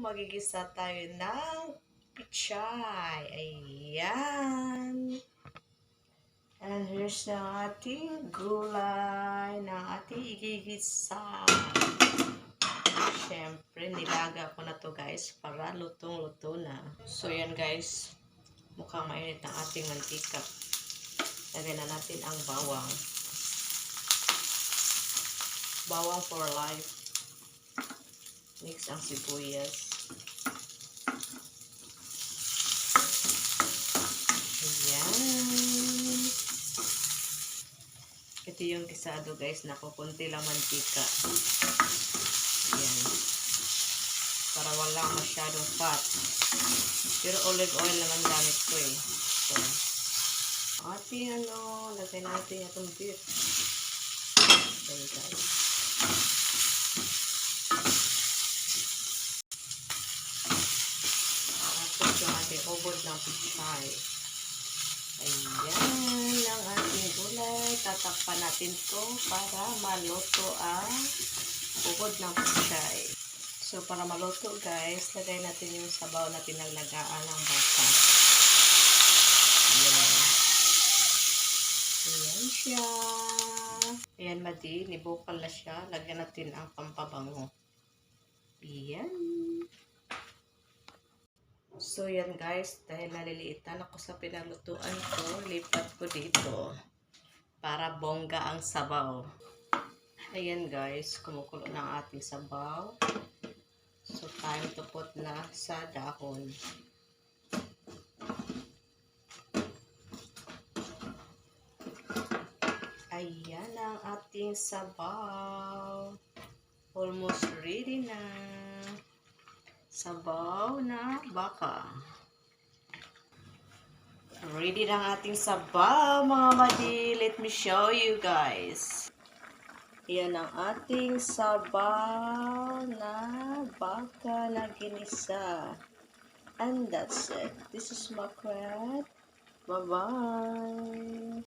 magigisa tayo ng pichay. Ayan. And here's na ating gulay na ating igigisa. Siyempre, nilaga ko na to guys para lutong-luto na. So yan guys, mukhang mainit ng ating mantika. Lagyan na natin ang bawang. Bawang for life. Mix ang sibuyas. Ayan. Ito yung kisado guys, nakukunti lang mantika. Ayan. Para walang masyadong fat. Pero olive oil naman gamit ko eh. So, ating lagay natin itong beef. Ayan guys. Tapos yung ating ubod ng pichay. Ayan ang ating gulay. Tatakpan natin to para maluto ang ubod ng pichay. So, para maluto guys, lagay natin yung sabaw na pinaglagaan ng baka. Ayan. Ayan siya. Ayan, madi. Nibukal na siya. Lagyan natin ang pampabango. Ayan. So, yan guys. Dahil naliliitan ako sa pinalutuan ko, lipat ko dito para bongga ang sabaw. Ayan guys. Kumukulo na ang ating sabaw. So, time to put na sa dahon. Ayan ang ating sabaw. Almost ready na. Sabaw na baka. Ready na ang ating sabaw, mga madi. Let me show you guys. Ayan ang ating sabaw na baka na ginisa. And that's it. This is Macrat. Bye-bye.